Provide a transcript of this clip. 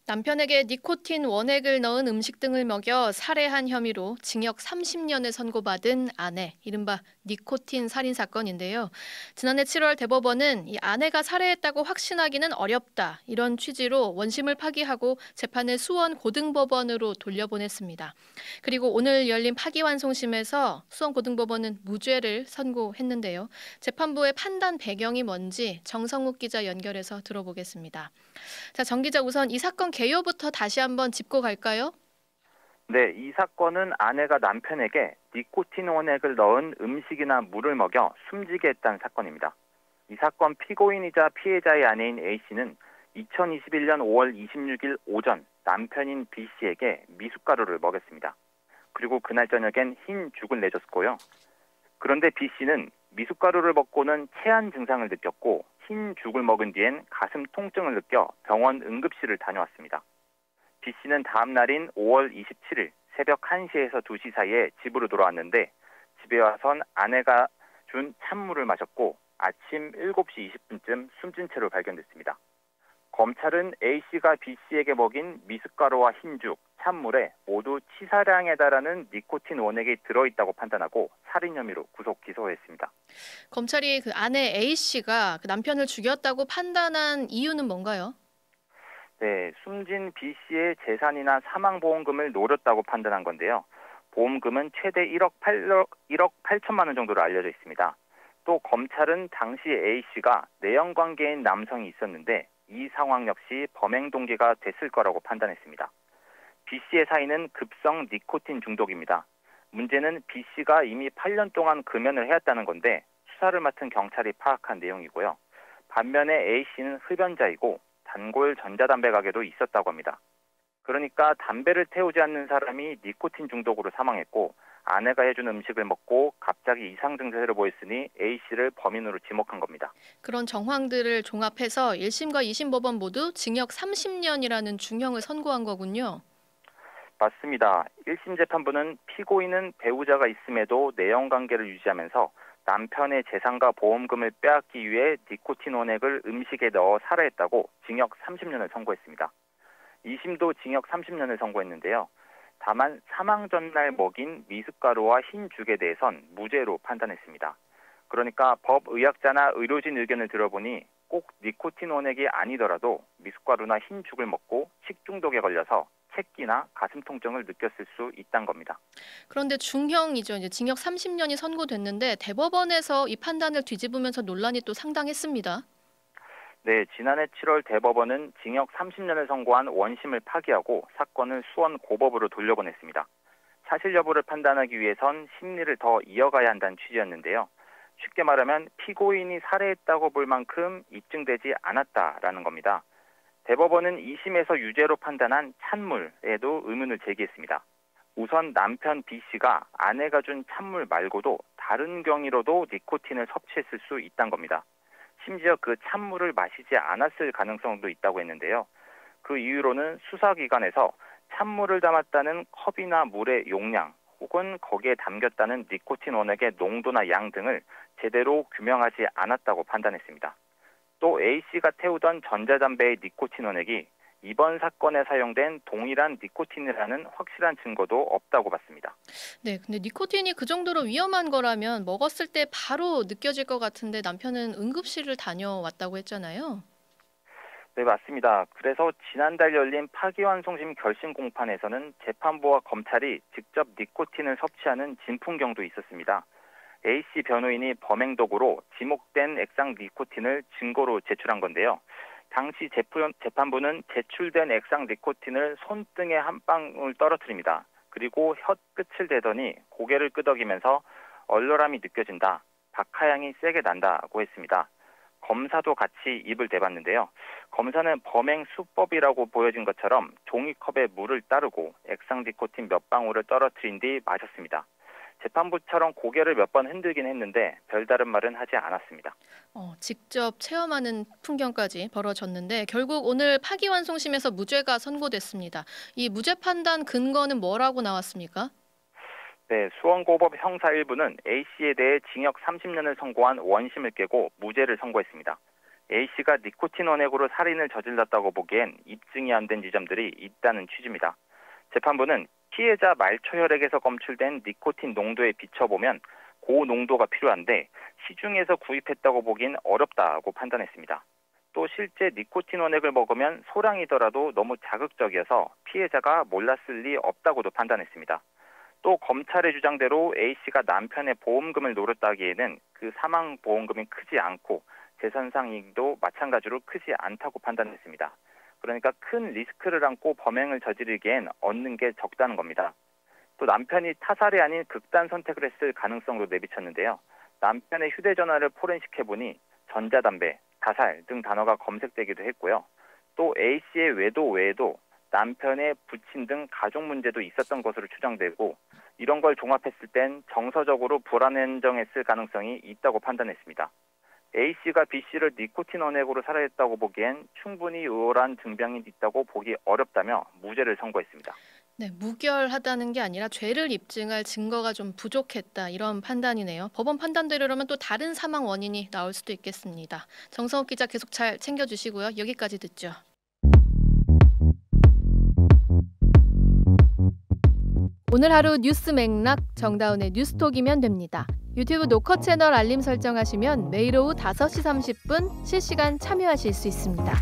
남편에게 니코틴 원액을 넣은 음식 등을 먹여 살해한 혐의로 징역 30년을 선고받은 아내, 이른바 니코틴 살인 사건인데요. 지난해 7월 대법원은 이 아내가 살해했다고 확신하기는 어렵다, 이런 취지로 원심을 파기하고 재판을 수원 고등법원으로 돌려보냈습니다. 그리고 오늘 열린 파기환송심에서 수원 고등법원은 무죄를 선고했는데요. 재판부의 판단 배경이 뭔지 정성욱 기자 연결해서 들어보겠습니다. 자, 정 기자, 우선 이 사건 개요부터 다시 한번 짚고 갈까요? 네, 이 사건은 아내가 남편에게 니코틴 원액을 넣은 음식이나 물을 먹여 숨지게 했다는 사건입니다. 이 사건 피고인이자 피해자의 아내인 A씨는 2021년 5월 26일 오전 남편인 B씨에게 미숫가루를 먹였습니다. 그리고 그날 저녁엔 흰 죽을 내줬고요. 그런데 B씨는 미숫가루를 먹고는 체한 증상을 느꼈고 흰 죽을 먹은 뒤엔 가슴 통증을 느껴 병원 응급실을 다녀왔습니다. B씨는 다음 날인 5월 27일 새벽 1시에서 2시 사이에 집으로 돌아왔는데 집에 와선 아내가 준 찬물을 마셨고 아침 7시 20분쯤 숨진 채로 발견됐습니다. 검찰은 A씨가 B씨에게 먹인 미숫가루와 흰죽, 찬물에 모두 치사량에 달하는 니코틴 원액이 들어있다고 판단하고 살인 혐의로 구속 기소했습니다. 검찰이 그 아내 A씨가 그 남편을 죽였다고 판단한 이유는 뭔가요? 네, 숨진 B씨의 재산이나 사망보험금을 노렸다고 판단한 건데요. 보험금은 최대 1억 8천만 원 정도로 알려져 있습니다. 또 검찰은 당시 A씨가 내연관계인 남성이 있었는데 이 상황 역시 범행 동기가 됐을 거라고 판단했습니다. B씨의 사인은 급성 니코틴 중독입니다. 문제는 B씨가 이미 8년 동안 금연을 해왔다는 건데 수사를 맡은 경찰이 파악한 내용이고요. 반면에 A씨는 흡연자이고 단골 전자담배 가게도 있었다고 합니다. 그러니까 담배를 태우지 않는 사람이 니코틴 중독으로 사망했고 아내가 해준 음식을 먹고 갑자기 이상 증세를 보였으니 A씨를 범인으로 지목한 겁니다. 그런 정황들을 종합해서 1심과 2심 법원 모두 징역 30년이라는 중형을 선고한 거군요. 맞습니다. 1심 재판부는 피고인은 배우자가 있음에도 내연관계를 유지하면서 남편의 재산과 보험금을 빼앗기 위해 니코틴 원액을 음식에 넣어 살해했다고 징역 30년을 선고했습니다. 2심도 징역 30년을 선고했는데요. 다만 사망 전날 먹인 미숫가루와 흰 죽에 대해선 무죄로 판단했습니다. 그러니까 법의학자나 의료진 의견을 들어보니 꼭 니코틴 원액이 아니더라도 미숫가루나 흰 죽을 먹고 식중독에 걸려서 체기나 가슴 통증을 느꼈을 수 있다는 겁니다. 그런데 중형이죠. 이제 징역 30년이 선고됐는데 대법원에서 이 판단을 뒤집으면서 논란이 또 상당했습니다. 네, 지난해 7월 대법원은 징역 30년을 선고한 원심을 파기하고 사건을 수원 고법으로 돌려보냈습니다. 사실 여부를 판단하기 위해선 심리를 더 이어가야 한다는 취지였는데요. 쉽게 말하면 피고인이 살해했다고 볼 만큼 입증되지 않았다라는 겁니다. 대법원은 2심에서 유죄로 판단한 찬물에도 의문을 제기했습니다. 우선 남편 B씨가 아내가 준 찬물 말고도 다른 경위로도 니코틴을 섭취했을 수 있다는 겁니다. 심지어 그 찬물을 마시지 않았을 가능성도 있다고 했는데요. 그 이유로는 수사기관에서 찬물을 담았다는 컵이나 물의 용량 혹은 거기에 담겼다는 니코틴 원액의 농도나 양 등을 제대로 규명하지 않았다고 판단했습니다. 또 A씨가 태우던 전자담배의 니코틴 원액이 이번 사건에 사용된 동일한 니코틴이라는 확실한 증거도 없다고 봤습니다. 네, 근데 니코틴이 그 정도로 위험한 거라면 먹었을 때 바로 느껴질 것 같은데 남편은 응급실을 다녀왔다고 했잖아요. 네, 맞습니다. 그래서 지난달 열린 파기환송심 결심 공판에서는 재판부와 검찰이 직접 니코틴을 섭취하는 진풍경도 있었습니다. A씨 변호인이 범행 도구로 지목된 액상 니코틴을 증거로 제출한 건데요. 당시 재판부는 제출된 액상 니코틴을 손등에 한 방울 떨어뜨립니다. 그리고 혀끝을 대더니 고개를 끄덕이면서 얼얼함이 느껴진다. 박하향이 세게 난다고 했습니다. 검사도 같이 입을 대봤는데요. 검사는 범행 수법이라고 보여진 것처럼 종이컵에 물을 따르고 액상 니코틴 몇 방울을 떨어뜨린 뒤 마셨습니다. 재판부처럼 고개를 몇 번 흔들긴 했는데 별다른 말은 하지 않았습니다. 직접 체험하는 풍경까지 벌어졌는데 결국 오늘 파기환송심에서 무죄가 선고됐습니다. 이 무죄 판단 근거는 뭐라고 나왔습니까? 네, 수원고법 형사 1부는 A씨에 대해 징역 30년을 선고한 원심을 깨고 무죄를 선고했습니다. A씨가 니코틴 원액으로 살인을 저질렀다고 보기엔 입증이 안 된 지점들이 있다는 취지입니다. 재판부는 피해자 말초혈액에서 검출된 니코틴 농도에 비춰보면 고농도가 필요한데 시중에서 구입했다고 보긴 어렵다고 판단했습니다. 또 실제 니코틴 원액을 먹으면 소량이더라도 너무 자극적이어서 피해자가 몰랐을 리 없다고도 판단했습니다. 또 검찰의 주장대로 A씨가 남편의 보험금을 노렸다기에는 그 사망 보험금이 크지 않고 재산상 이익도 마찬가지로 크지 않다고 판단했습니다. 그러니까 큰 리스크를 안고 범행을 저지르기엔 얻는 게 적다는 겁니다. 또 남편이 타살이 아닌 극단 선택을 했을 가능성도 내비쳤는데요. 남편의 휴대전화를 포렌식해보니 전자담배, 타살 등 단어가 검색되기도 했고요. 또 A씨의 외도 외에도 남편의 부친 등 가족 문제도 있었던 것으로 추정되고 이런 걸 종합했을 땐 정서적으로 불안정했을 가능성이 있다고 판단했습니다. A씨가 B씨를 니코틴 원액으로 살해했다고 보기엔 충분히 우월한 증명이 있다고 보기 어렵다며 무죄를 선고했습니다. 네, 무결하다는 게 아니라 죄를 입증할 증거가 좀 부족했다 이런 판단이네요. 법원 판단대로라면 또 다른 사망 원인이 나올 수도 있겠습니다. 정성욱 기자 계속 잘 챙겨주시고요. 여기까지 듣죠. 오늘 하루 뉴스 맥락 정다운의 뉴스톡이면 됩니다. 유튜브 노컷 채널 알림 설정하시면 매일 오후 5시 30분 실시간 참여하실 수 있습니다.